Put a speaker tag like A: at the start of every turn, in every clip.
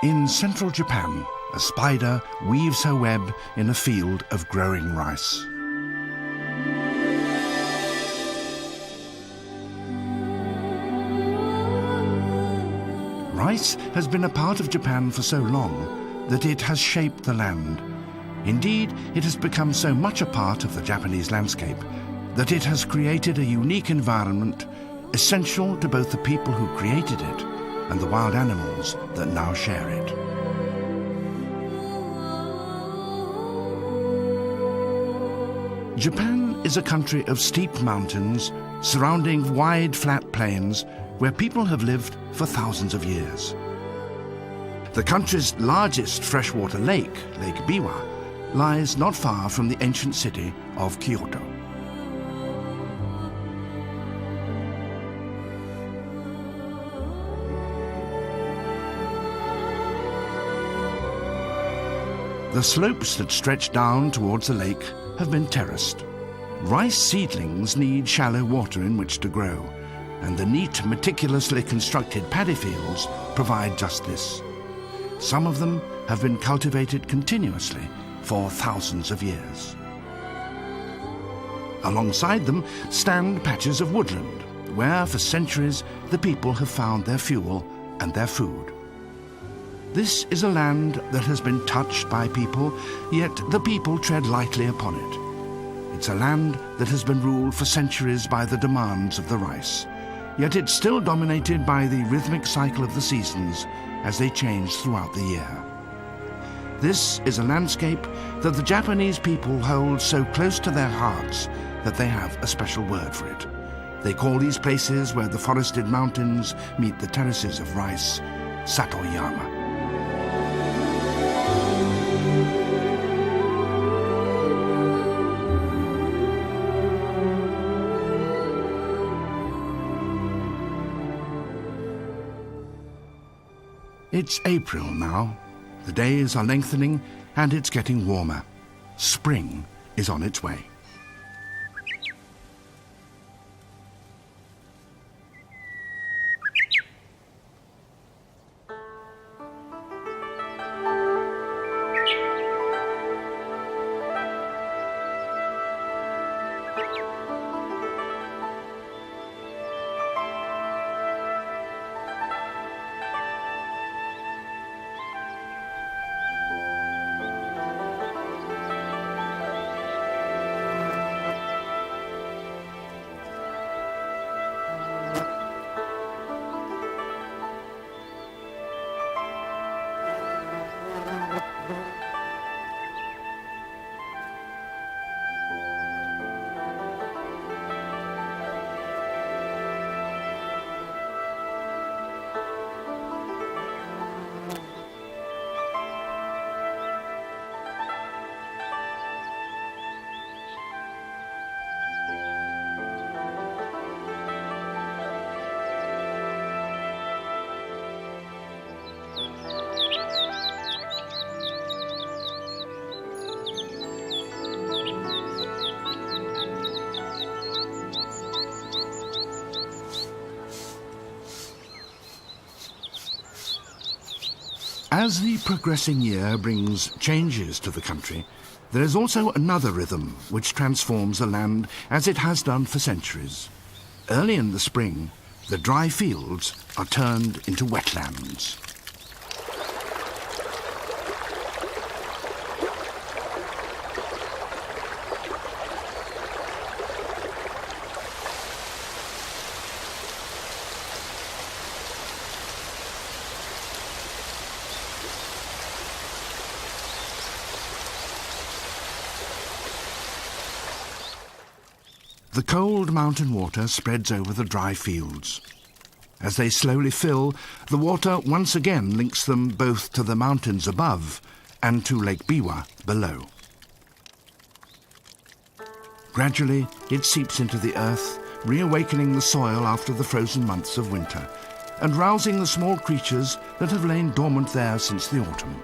A: In central Japan, a spider weaves her web in a field of growing rice. Rice has been a part of Japan for so long that it has shaped the land. Indeed, it has become so much a part of the Japanese landscape that it has created a unique environment essential to both the people who created it and the wild animals that now share it. Japan is a country of steep mountains surrounding wide flat plains where people have lived for thousands of years. The country's largest freshwater lake, Lake Biwa, lies not far from the ancient city of Kyoto. The slopes that stretch down towards the lake have been terraced. Rice seedlings need shallow water in which to grow, and the neat, meticulously constructed paddy fields provide just this. Some of them have been cultivated continuously for thousands of years. Alongside them stand patches of woodland, where for centuries the people have found their fuel and their food. This is a land that has been touched by people, yet the people tread lightly upon it. It's a land that has been ruled for centuries by the demands of the rice, yet it's still dominated by the rhythmic cycle of the seasons as they change throughout the year. This is a landscape that the Japanese people hold so close to their hearts that they have a special word for it. They call these places where the forested mountains meet the terraces of rice, Satoyama. It's April now. The days are lengthening and it's getting warmer. Spring is on its way. As the progressing year brings changes to the country, there is also another rhythm which transforms the land as it has done for centuries. Early in the spring, the dry fields are turned into wetlands. The cold mountain water spreads over the dry fields. As they slowly fill, the water once again links them both to the mountains above and to Lake Biwa below. Gradually, it seeps into the earth, reawakening the soil after the frozen months of winter, and rousing the small creatures that have lain dormant there since the autumn.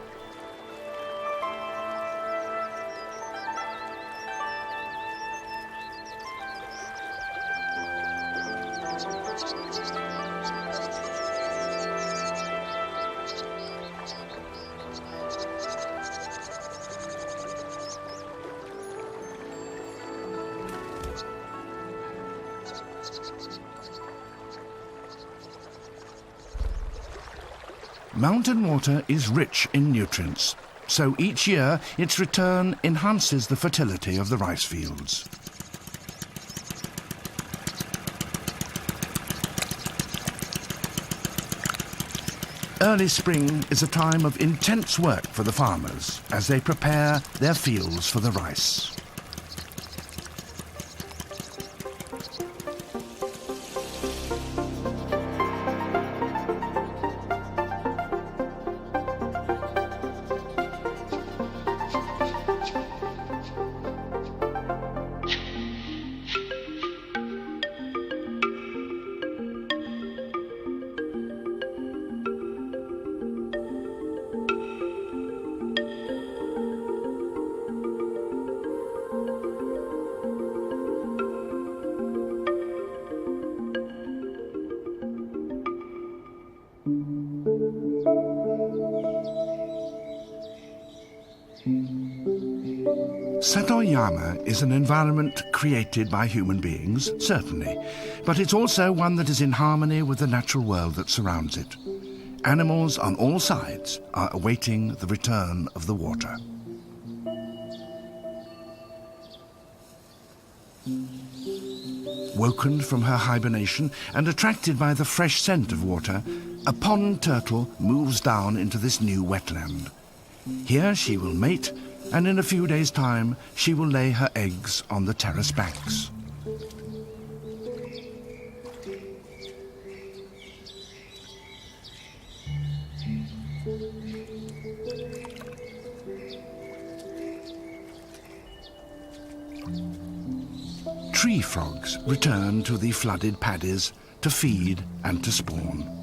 A: Mountain water is rich in nutrients, so each year its return enhances the fertility of the rice fields. Early spring is a time of intense work for the farmers as they prepare their fields for the rice. Satoyama is an environment created by human beings, certainly, but it's also one that is in harmony with the natural world that surrounds it. Animals on all sides are awaiting the return of the water. Woken from her hibernation and attracted by the fresh scent of water, a pond turtle moves down into this new wetland. Here she will mate, and in a few days' time she will lay her eggs on the terrace banks. Tree frogs return to the flooded paddies to feed and to spawn.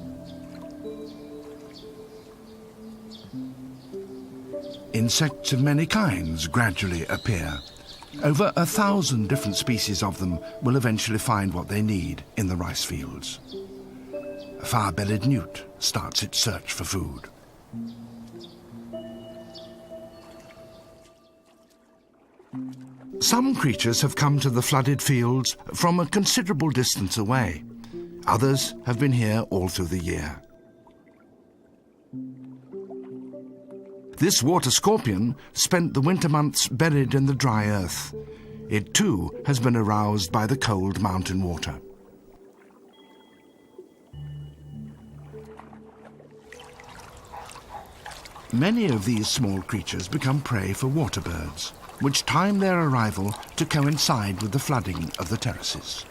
A: Insects of many kinds gradually appear. Over 1,000 different species of them will eventually find what they need in the rice fields. A fire-bellied newt starts its search for food. Some creatures have come to the flooded fields from a considerable distance away. Others have been here all through the year. This water scorpion spent the winter months buried in the dry earth. It too has been aroused by the cold mountain water. Many of these small creatures become prey for water birds, which time their arrival to coincide with the flooding of the terraces.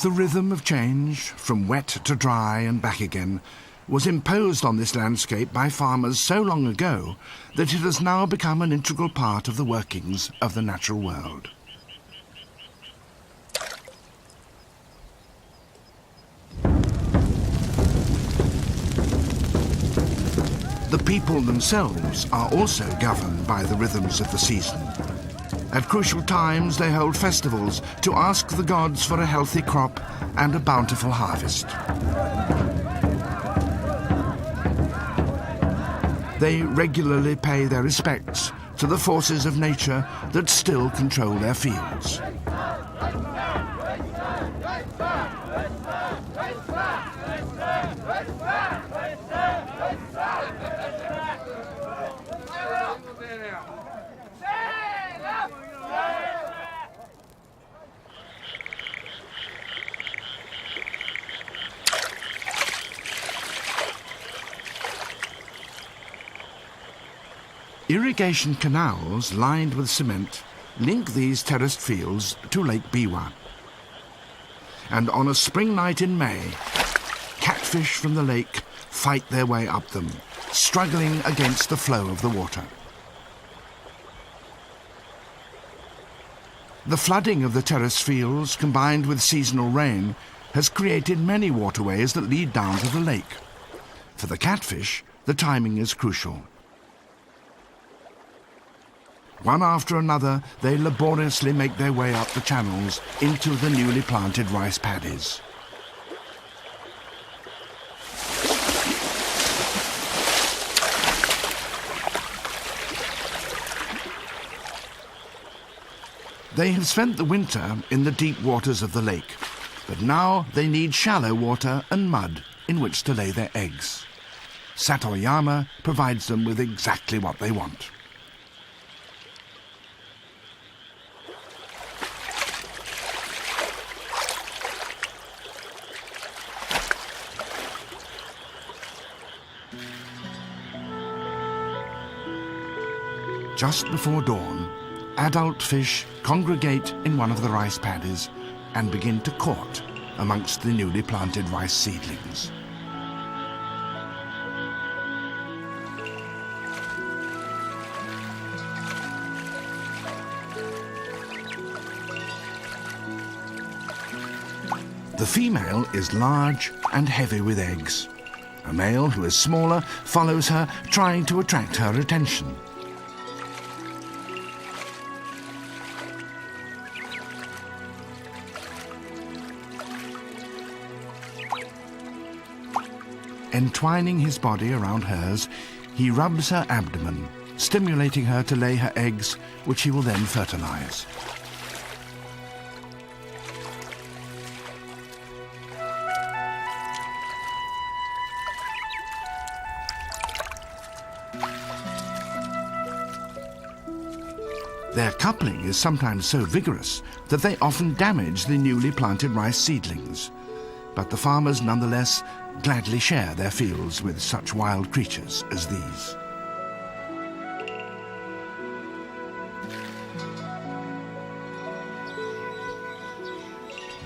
A: The rhythm of change, from wet to dry and back again, was imposed on this landscape by farmers so long ago that it has now become an integral part of the workings of the natural world. The people themselves are also governed by the rhythms of the season. At crucial times they hold festivals to ask the gods for a healthy crop and a bountiful harvest. They regularly pay their respects to the forces of nature that still control their fields. Irrigation canals lined with cement link these terraced fields to Lake Biwa. And on a spring night in May, catfish from the lake fight their way up them, struggling against the flow of the water. The flooding of the terrace fields, combined with seasonal rain, has created many waterways that lead down to the lake. For the catfish, the timing is crucial. One after another, they laboriously make their way up the channels into the newly planted rice paddies. They have spent the winter in the deep waters of the lake, but now they need shallow water and mud in which to lay their eggs. Satoyama provides them with exactly what they want. Just before dawn, adult fish congregate in one of the rice paddies and begin to court amongst the newly planted rice seedlings. The female is large and heavy with eggs. A male who is smaller follows her, trying to attract her attention. Entwining his body around hers, he rubs her abdomen, stimulating her to lay her eggs, which he will then fertilize. Their coupling is sometimes so vigorous that they often damage the newly planted rice seedlings. But the farmers nonetheless gladly share their fields with such wild creatures as these.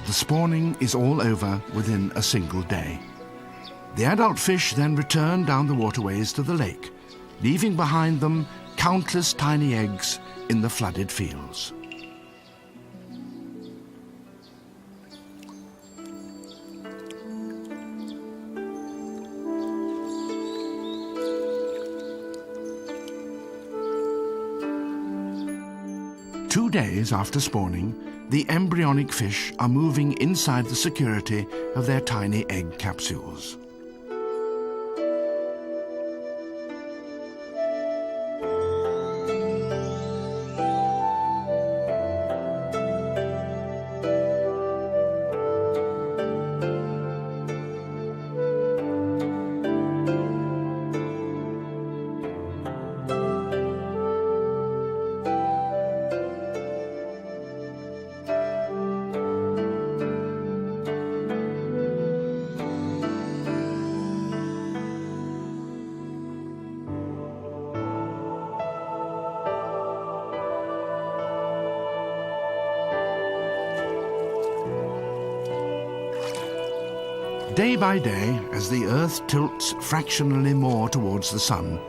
A: The spawning is all over within a single day. The adult fish then return down the waterways to the lake, leaving behind them countless tiny eggs in the flooded fields. Two days after spawning, the embryonic fish are moving inside the security of their tiny egg capsules. Day by day, as the Earth tilts fractionally more towards the sun,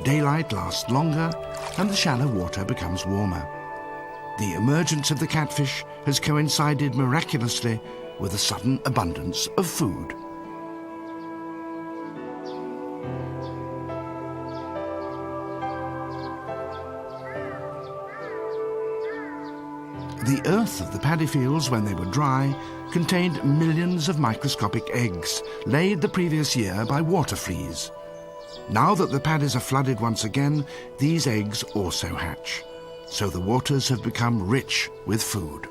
A: daylight lasts longer and the shallow water becomes warmer. The emergence of the catfish has coincided miraculously with a sudden abundance of food. The earth of the paddy fields, when they were dry, contained millions of microscopic eggs laid the previous year by water fleas. Now that the paddies are flooded once again, these eggs also hatch, so the waters have become rich with food.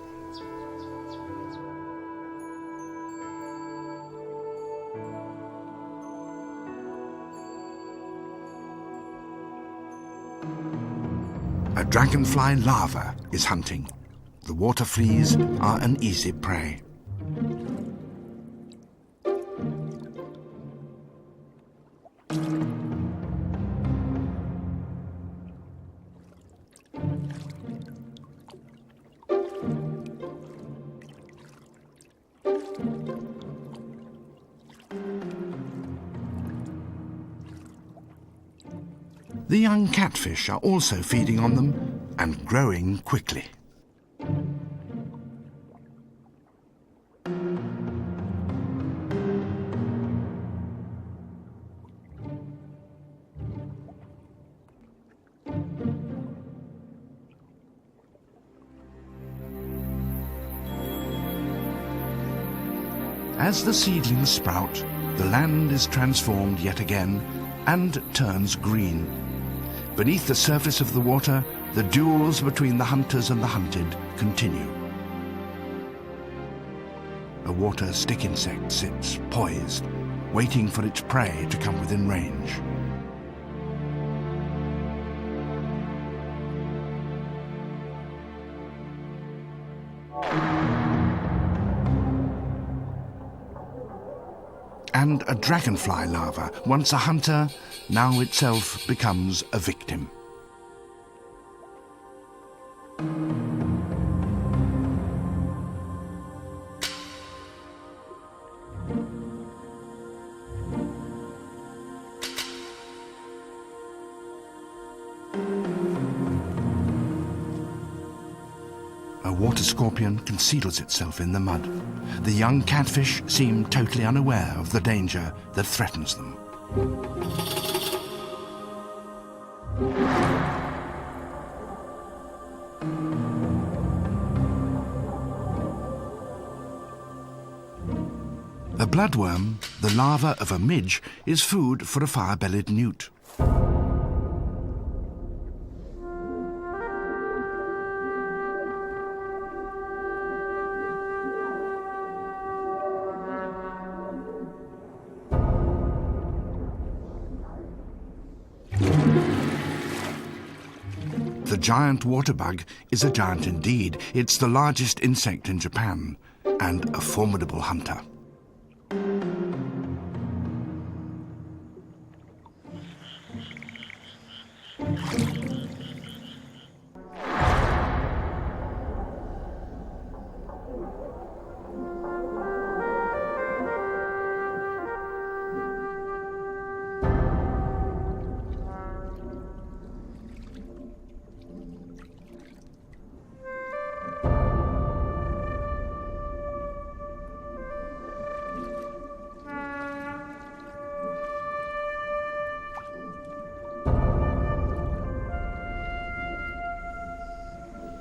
A: A dragonfly larva is hunting. The water fleas are an easy prey. The young catfish are also feeding on them and growing quickly. As the seedlings sprout, the land is transformed yet again and turns green. Beneath the surface of the water, The duels between the hunters and the hunted continue. A water stick insect sits poised, waiting for its prey to come within range. And a dragonfly larva, once a hunter, now itself becomes a victim. A water scorpion conceals itself in the mud. The young catfish seem totally unaware of the danger that threatens them. A bloodworm, the larva of a midge, is food for a fire-bellied newt. The giant water bug is a giant indeed. It's the largest insect in Japan and a formidable hunter.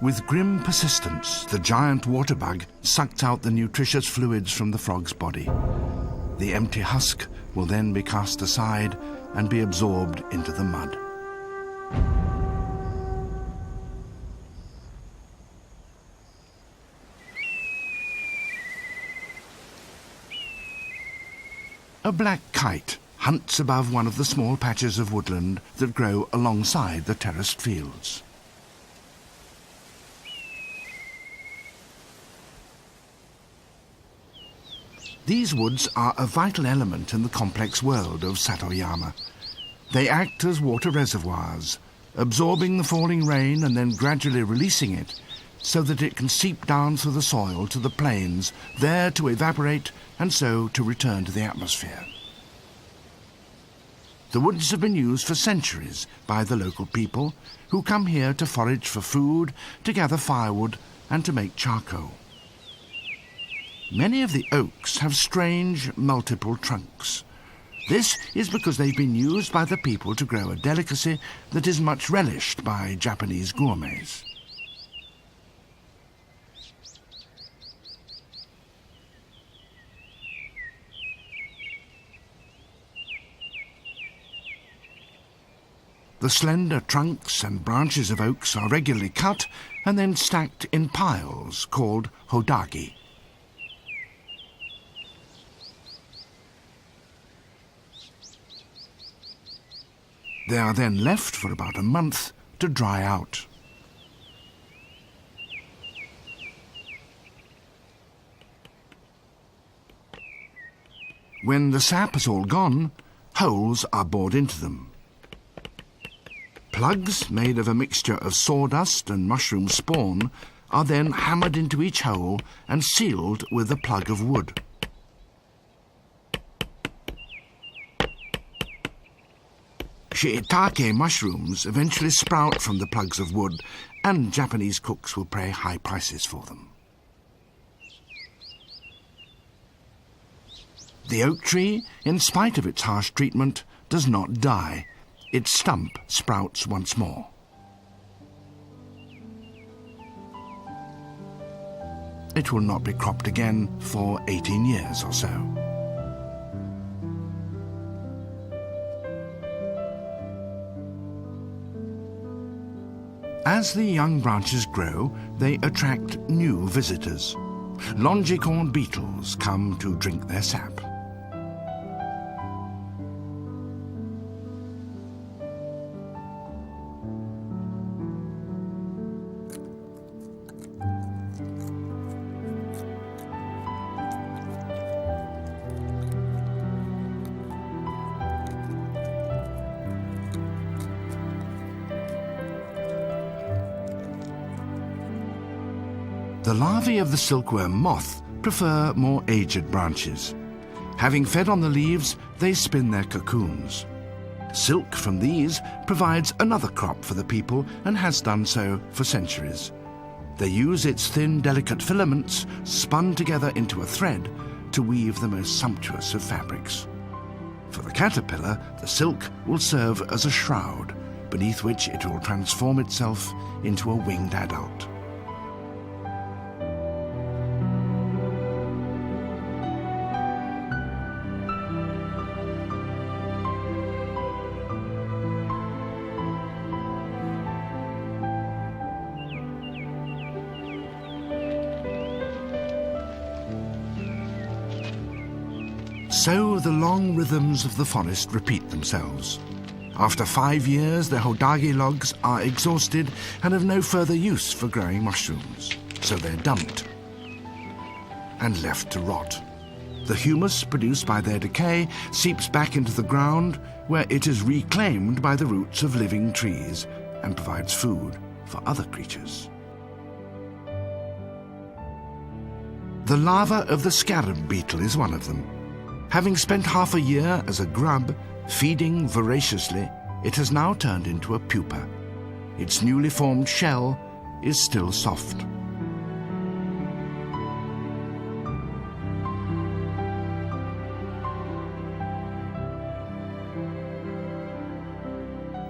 A: With grim persistence, the giant water bug sucked out the nutritious fluids from the frog's body. The empty husk will then be cast aside and be absorbed into the mud. A black kite hunts above one of the small patches of woodland that grow alongside the terraced fields. These woods are a vital element in the complex world of Satoyama. They act as water reservoirs, absorbing the falling rain and then gradually releasing it so that it can seep down through the soil to the plains, there to evaporate and so to return to the atmosphere. The woods have been used for centuries by the local people who come here to forage for food, to gather firewood and to make charcoal. Many of the oaks have strange, multiple trunks. This is because they've been used by the people to grow a delicacy that is much relished by Japanese gourmets. The slender trunks and branches of oaks are regularly cut and then stacked in piles called hodagi. They are then left for about a month to dry out. When the sap is all gone, holes are bored into them. Plugs made of a mixture of sawdust and mushroom spawn are then hammered into each hole and sealed with a plug of wood. Shiitake mushrooms eventually sprout from the plugs of wood, and Japanese cooks will pay high prices for them. The oak tree, in spite of its harsh treatment, does not die. Its stump sprouts once more. It will not be cropped again for 18 years or so. As the young branches grow, they attract new visitors. Longicorn beetles come to drink their sap. The larvae of the silkworm moth prefer more aged branches. Having fed on the leaves, they spin their cocoons. Silk from these provides another crop for the people and has done so for centuries. They use its thin, delicate filaments, spun together into a thread, to weave the most sumptuous of fabrics. For the caterpillar, the silk will serve as a shroud, beneath which it will transform itself into a winged adult. So the long rhythms of the forest repeat themselves. After 5 years, the hodagi logs are exhausted and have no further use for growing mushrooms, so they're dumped and left to rot. The humus produced by their decay seeps back into the ground, where it is reclaimed by the roots of living trees and provides food for other creatures. The larva of the scarab beetle is one of them. Having spent half a year as a grub, feeding voraciously, it has now turned into a pupa. Its newly formed shell is still soft.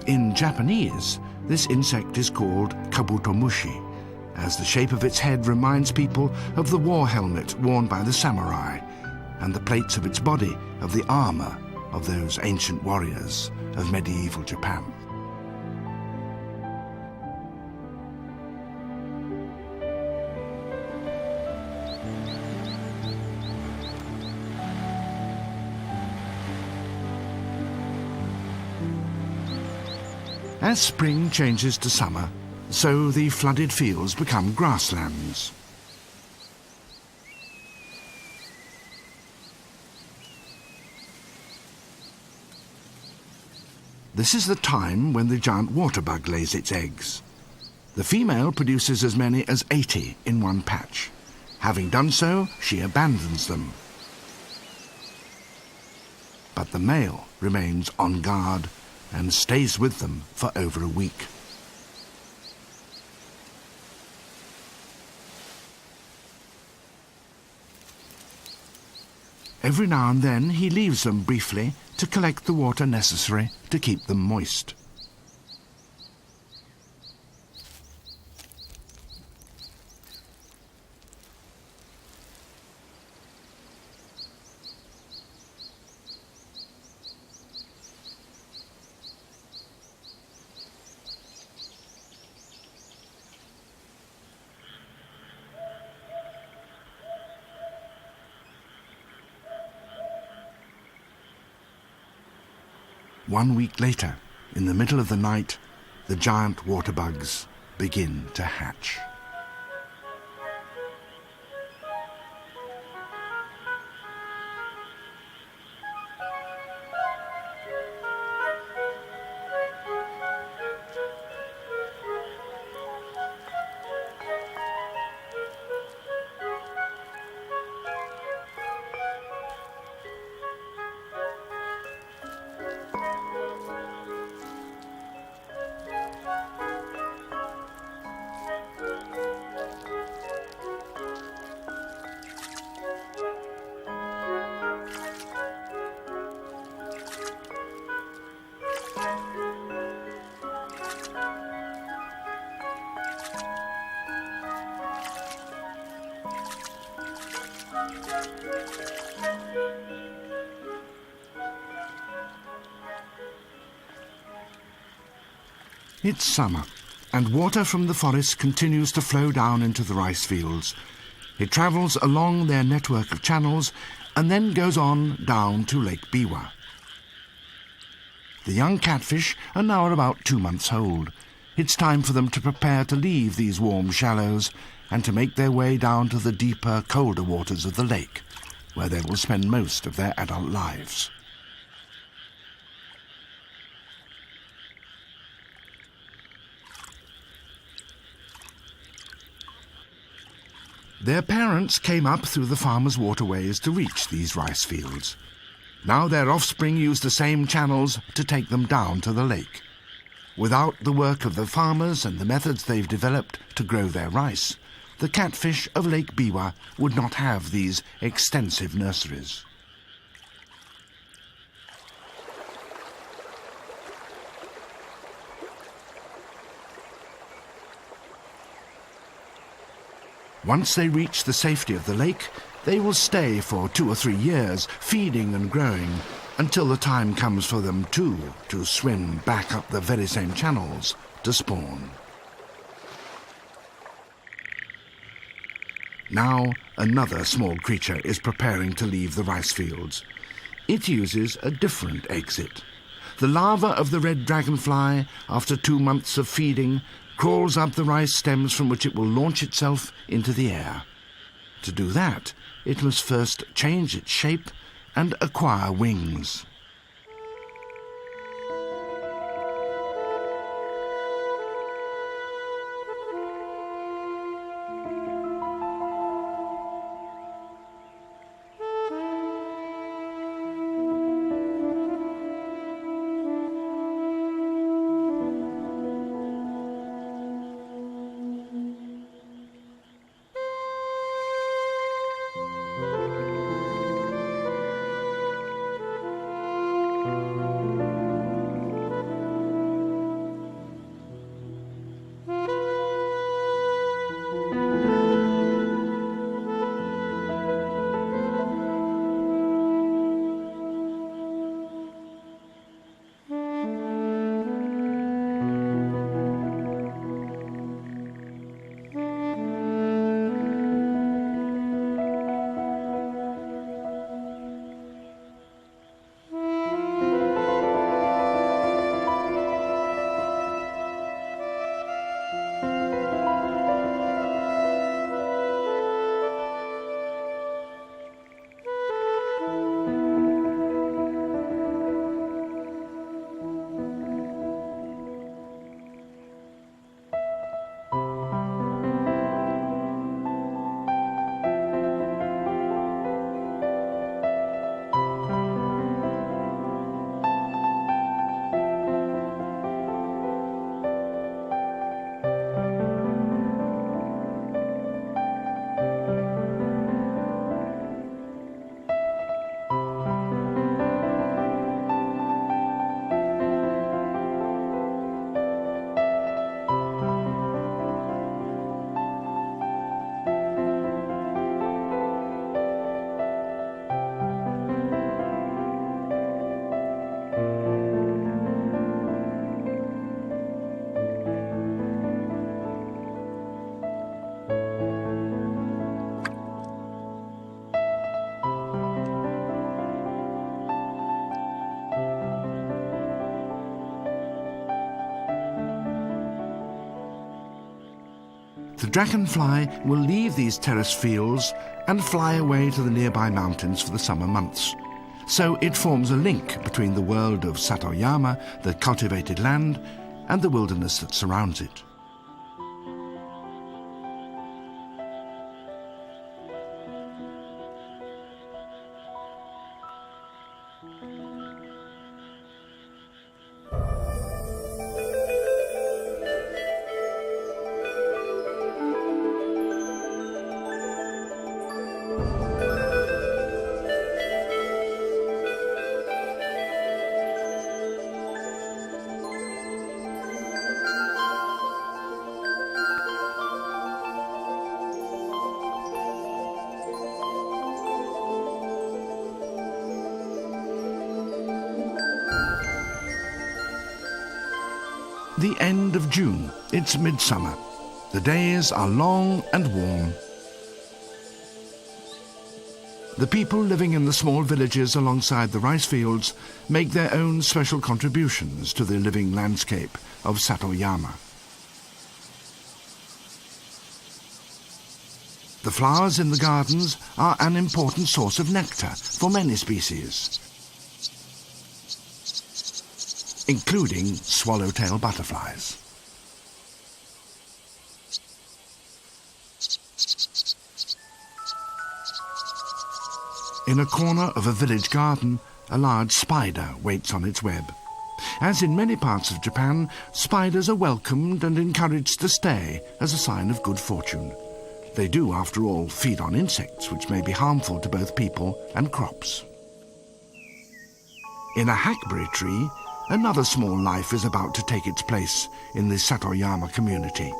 A: In Japanese, this insect is called kabutomushi, as the shape of its head reminds people of the war helmet worn by the samurai, and the plates of its body of the armor of those ancient warriors of medieval Japan. As spring changes to summer, so the flooded fields become grasslands. This is the time when the giant water bug lays its eggs. The female produces as many as 80 in one patch. Having done so, she abandons them. But the male remains on guard and stays with them for over a week. Every now and then he leaves them briefly to collect the water necessary to keep them moist. One week later, in the middle of the night, the giant water bugs begin to hatch. It's summer, and water from the forest continues to flow down into the rice fields. It travels along their network of channels and then goes on down to Lake Biwa. The young catfish are now about 2 months old. It's time for them to prepare to leave these warm shallows and to make their way down to the deeper, colder waters of the lake, where they will spend most of their adult lives. Their parents came up through the farmers' waterways to reach these rice fields. Now their offspring use the same channels to take them down to the lake. Without the work of the farmers and the methods they've developed to grow their rice, the catfish of Lake Biwa would not have these extensive nurseries. Once they reach the safety of the lake, they will stay for 2 or 3 years, feeding and growing, until the time comes for them too to swim back up the very same channels to spawn. Now another small creature is preparing to leave the rice fields. It uses a different exit. The larva of the red dragonfly, after 2 months of feeding, crawls up the rice stems from which it will launch itself into the air. To do that, it must first change its shape and acquire wings. The dragonfly will leave these terrace fields and fly away to the nearby mountains for the summer months. So it forms a link between the world of Satoyama, the cultivated land, and the wilderness that surrounds it. the end of June. It's midsummer. The days are long and warm. The people living in the small villages alongside the rice fields make their own special contributions to the living landscape of Satoyama. The flowers in the gardens are an important source of nectar for many species, including swallowtail butterflies. In a corner of a village garden, a large spider waits on its web. As in many parts of Japan, spiders are welcomed and encouraged to stay as a sign of good fortune. They do, after all, feed on insects, which may be harmful to both people and crops. In a hackberry tree, another small life is about to take its place in the Satoyama community.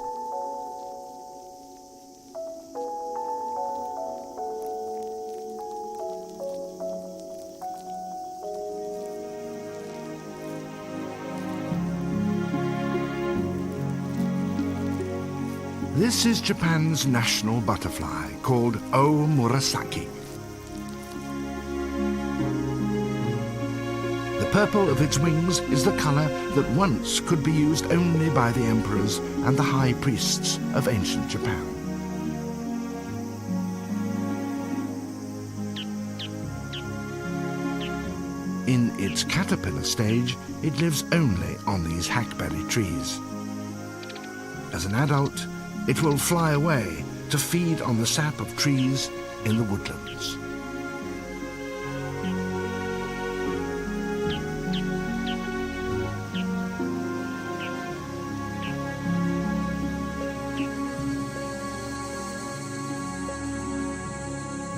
A: This is Japan's national butterfly, called O Murasaki. The purple of its wings is the colour that once could be used only by the emperors and the high priests of ancient Japan. In its caterpillar stage, it lives only on these hackberry trees. As an adult, it will fly away to feed on the sap of trees in the woodlands.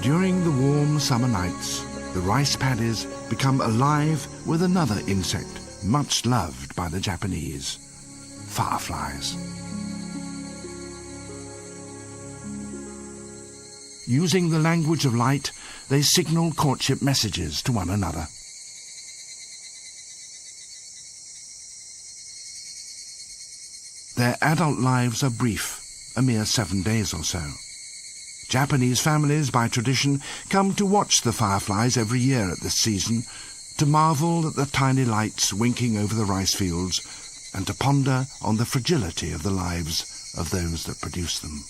A: During the warm summer nights, the rice paddies become alive with another insect much loved by the Japanese: fireflies. Using the language of light, they signal courtship messages to one another. Their adult lives are brief, a mere 7 days or so. Japanese families, by tradition, come to watch the fireflies every year at this season, to marvel at the tiny lights winking over the rice fields, and to ponder on the fragility of the lives of those that produce them.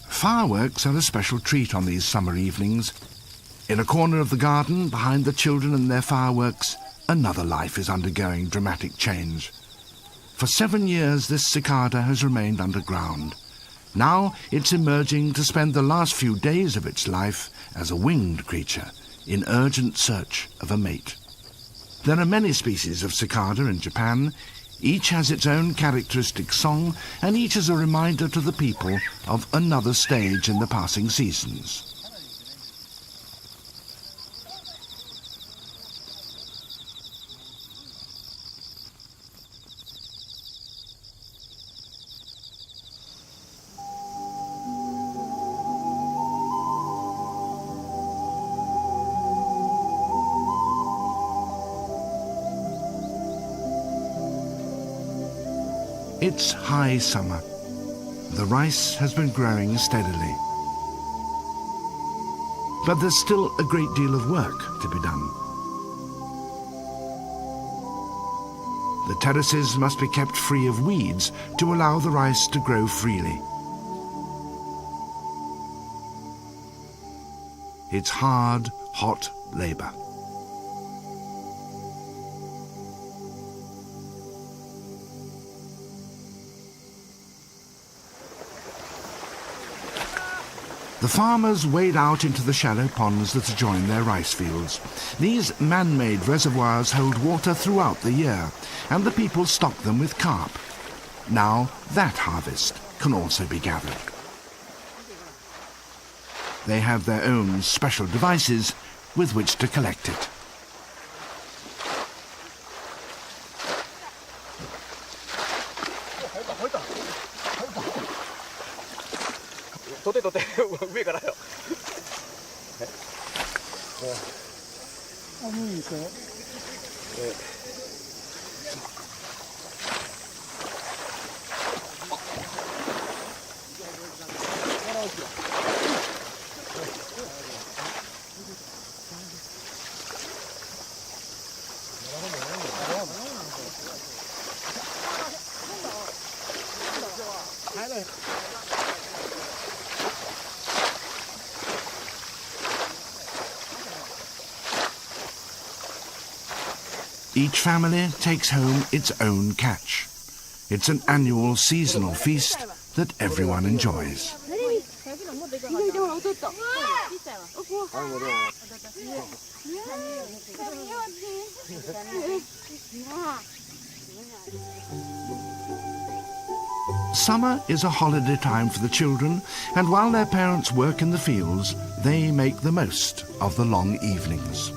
A: Fireworks are a special treat on these summer evenings. In a corner of the garden, behind the children and their fireworks, another life is undergoing dramatic change. For 7 years, this cicada has remained underground. Now it's emerging to spend the last few days of its life as a winged creature in urgent search of a mate. There are many species of cicada in Japan. Each has its own characteristic song, and each is a reminder to the people of another stage in the passing seasons. It's high summer. The rice has been growing steadily. But there's still a great deal of work to be done. The terraces must be kept free of weeds to allow the rice to grow freely. It's hard, hot labor. The farmers wade out into the shallow ponds that adjoin their rice fields. These man-made reservoirs hold water throughout the year, and the people stock them with carp. Now that harvest can also be gathered. They have their own special devices with which to collect it.
B: 取って上からよ。
C: 無理ですよ。
A: Each family takes home its own catch. It's an annual seasonal feast that everyone enjoys. Summer is a holiday time for the children, and while their parents work in the fields, they make the most of the long evenings.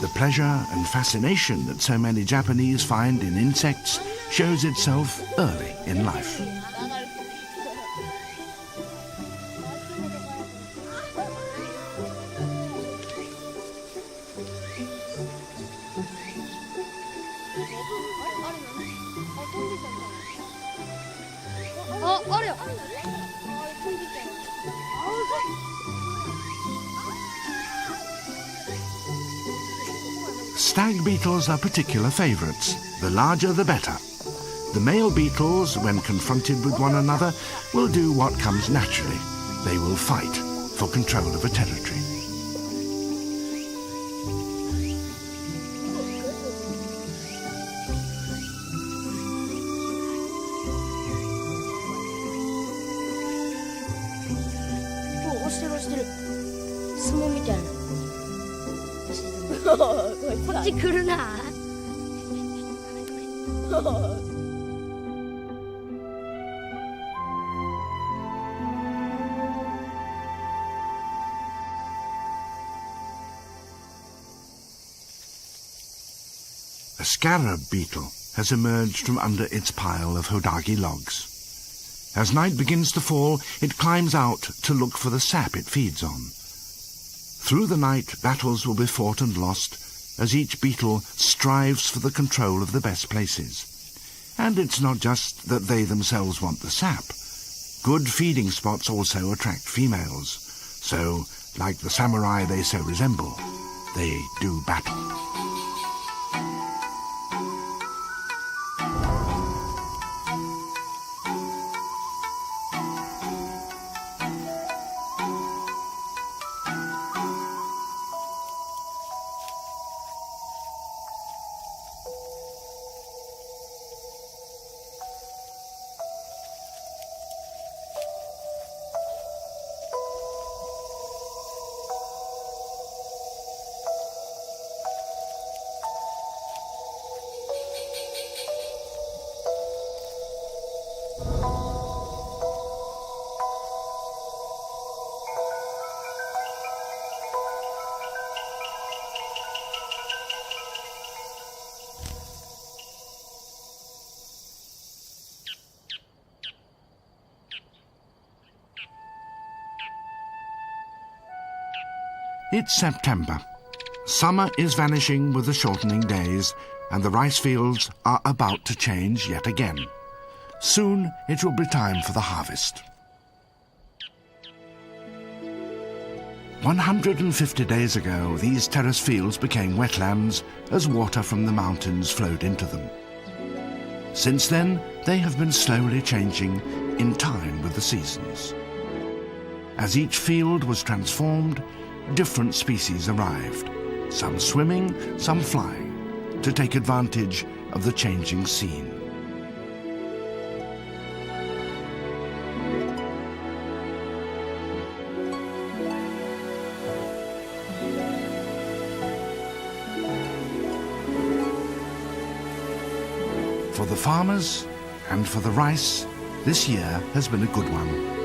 A: The pleasure and fascination that so many Japanese find in insects shows itself early in life. Stag beetles are particular favourites. The larger the better. The male beetles, when confronted with one another, will do what comes naturally. They will fight for control of a territory. A scarab beetle has emerged from under its pile of hodagi logs. As night begins to fall, it climbs out to look for the sap it feeds on. Through the night, battles will be fought and lost as each beetle strives for the control of the best places. And it's not just that they themselves want the sap. Good feeding spots also attract females. So, like the samurai they so resemble, they do battle. It's September. Summer is vanishing with the shortening days, and the rice fields are about to change yet again. Soon it will be time for the harvest. 150 days ago, these terrace fields became wetlands as water from the mountains flowed into them. Since then, they have been slowly changing in time with the seasons. As each field was transformed, different species arrived, some swimming, some flying, to take advantage of the changing scene. For the farmers and for the rice, this year has been a good one.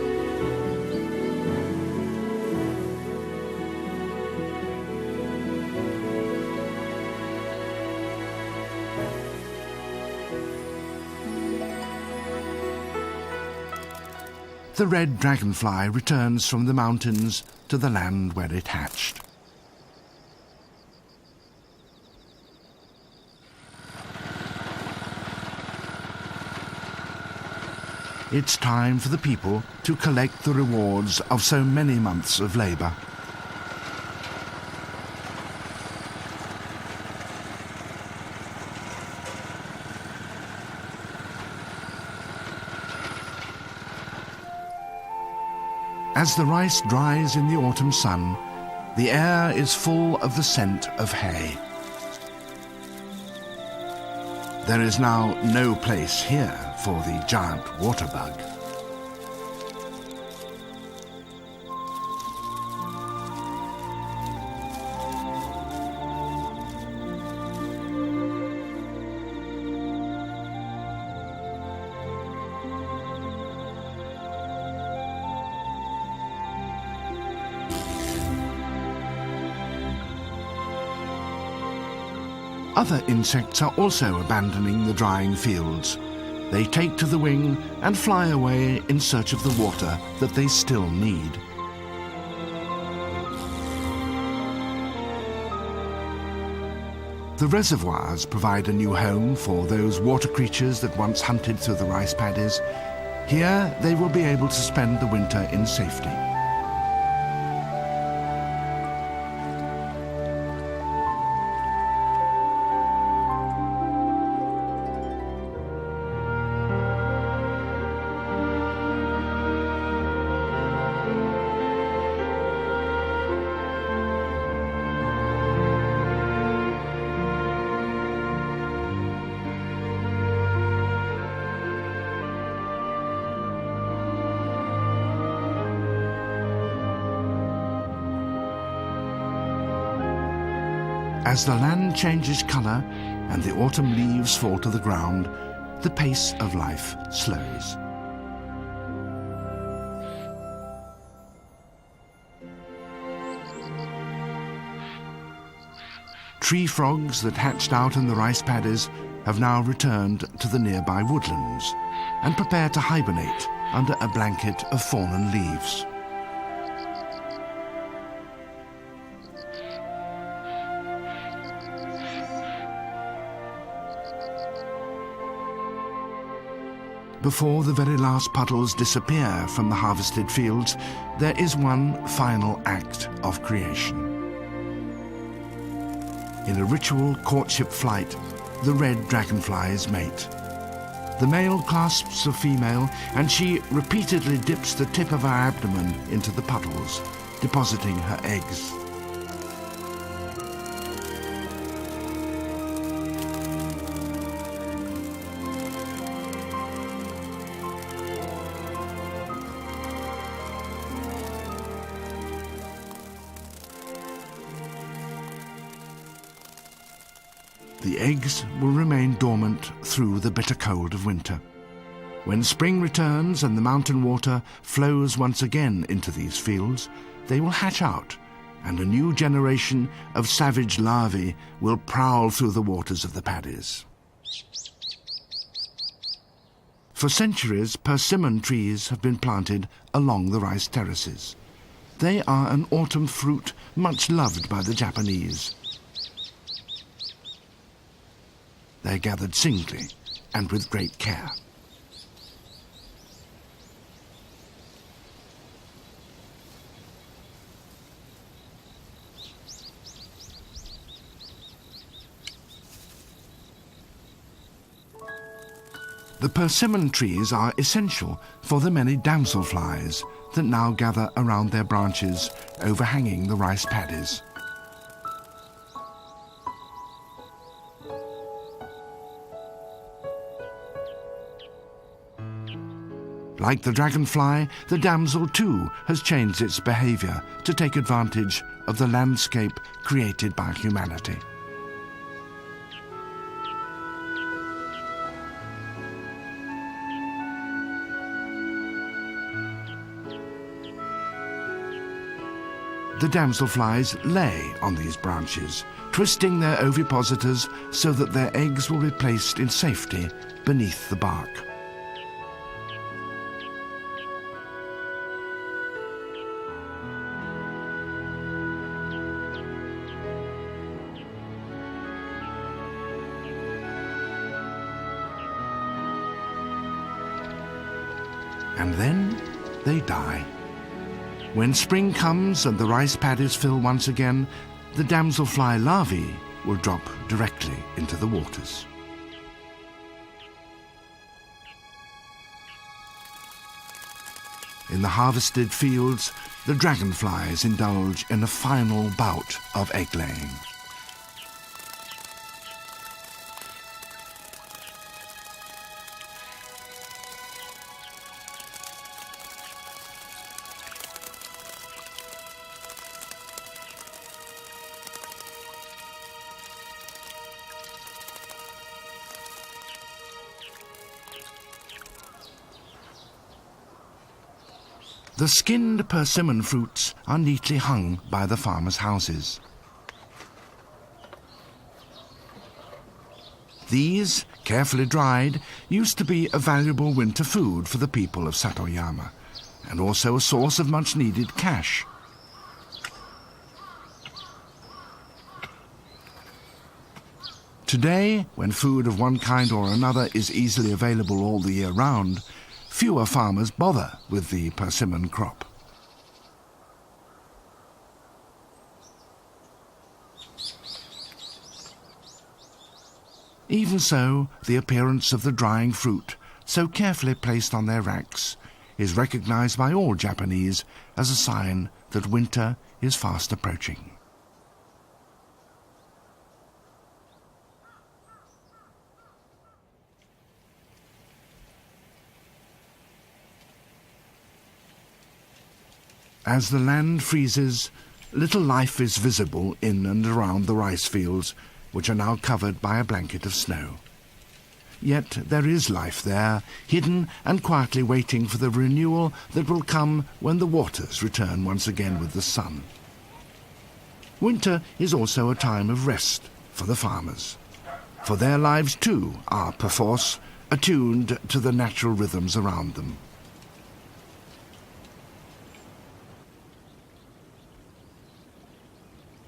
A: the red dragonfly returns from the mountains to the land where it hatched. It's time for the people to collect the rewards of so many months of labour. As the rice dries in the autumn sun, the air is full of the scent of hay. There is now no place here for the giant water bug. Other insects are also abandoning the drying fields. They take to the wing and fly away in search of the water that they still need. The reservoirs provide a new home for those water creatures that once hunted through the rice paddies. Here they will be able to spend the winter in safety. As the land changes colour and the autumn leaves fall to the ground, the pace of life slows. Tree frogs that hatched out in the rice paddies have now returned to the nearby woodlands and prepare to hibernate under a blanket of fallen leaves. Before the very last puddles disappear from the harvested fields, there is one final act of creation. In a ritual courtship flight, the red dragonflies mate. The male clasps the female, and she repeatedly dips the tip of her abdomen into the puddles, depositing her eggs. The eggs will remain dormant through the bitter cold of winter. When spring returns and the mountain water flows once again into these fields, they will hatch out, and a new generation of savage larvae will prowl through the waters of the paddies. For centuries, persimmon trees have been planted along the rice terraces. They are an autumn fruit much loved by the Japanese. They're gathered singly and with great care. The persimmon trees are essential for the many damselflies that now gather around their branches overhanging the rice paddies. Like the dragonfly, the damsel too has changed its behaviour to take advantage of the landscape created by humanity. The damselflies lay on these branches, twisting their ovipositors so that their eggs will be placed in safety beneath the bark. and then they die. When spring comes and the rice paddies fill once again, the damselfly larvae will drop directly into the waters. In the harvested fields, the dragonflies indulge in a final bout of egg-laying. The skinned persimmon fruits are neatly hung by the farmers' houses. These, carefully dried, used to be a valuable winter food for the people of Satoyama, and also a source of much-needed cash. Today, when food of one kind or another is easily available all the year round, fewer farmers bother with the persimmon crop. Even so, the appearance of the drying fruit, so carefully placed on their racks, is recognized by all Japanese as a sign that winter is fast approaching. As the land freezes, little life is visible in and around the rice fields, which are now covered by a blanket of snow. Yet there is life there, hidden and quietly waiting for the renewal that will come when the waters return once again with the sun. Winter is also a time of rest for the farmers, for their lives too are, perforce, attuned to the natural rhythms around them.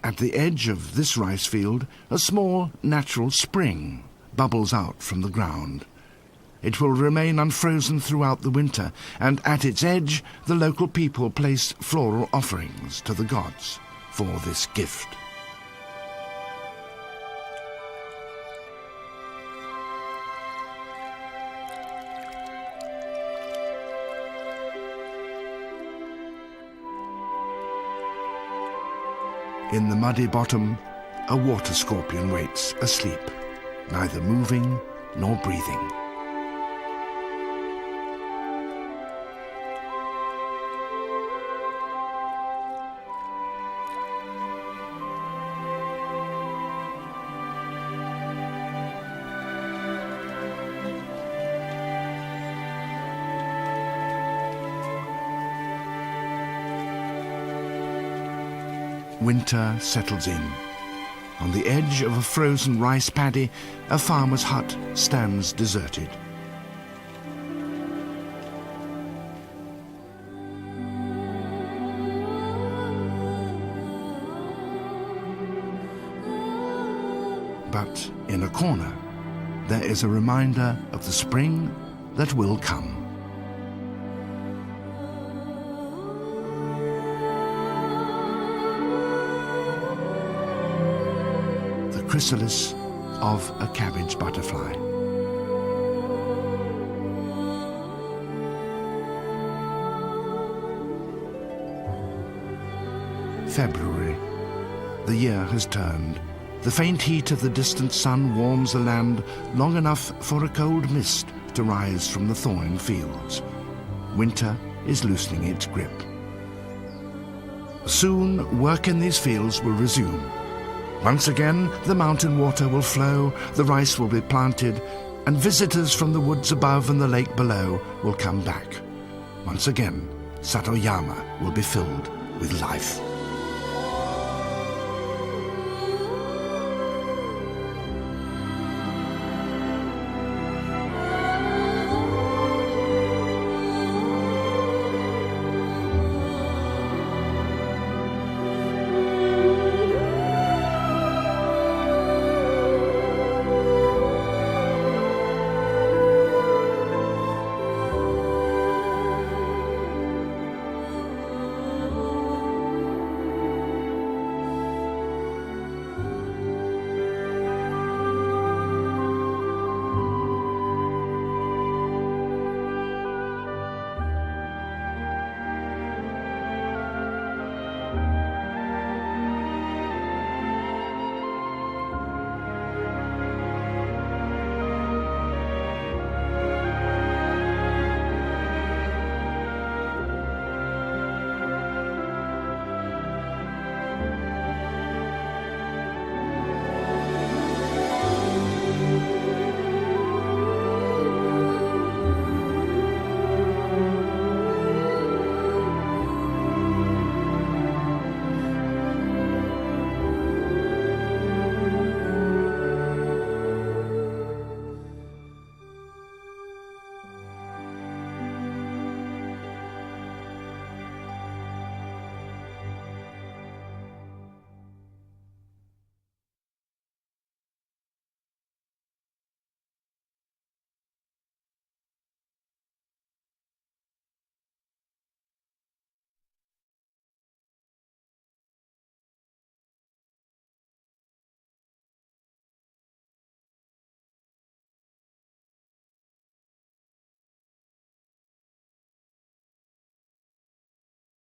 A: At the edge of this rice field, a small natural spring bubbles out from the ground. It will remain unfrozen throughout the winter, and at its edge the local people place floral offerings to the gods for this gift. In the muddy bottom, a water scorpion waits asleep, neither moving nor breathing. Winter settles in. On the edge of a frozen rice paddy, a farmer's hut stands deserted. But in a corner, there is a reminder of the spring that will come. Chrysalis of a cabbage butterfly. February. The year has turned. The faint heat of the distant sun warms the land long enough for a cold mist to rise from the thawing fields. Winter is loosening its grip. Soon, work in these fields will resume. Once again, the mountain water will flow, the rice will be planted, and visitors from the woods above and the lake below will come back. Once again, Satoyama will be filled with life.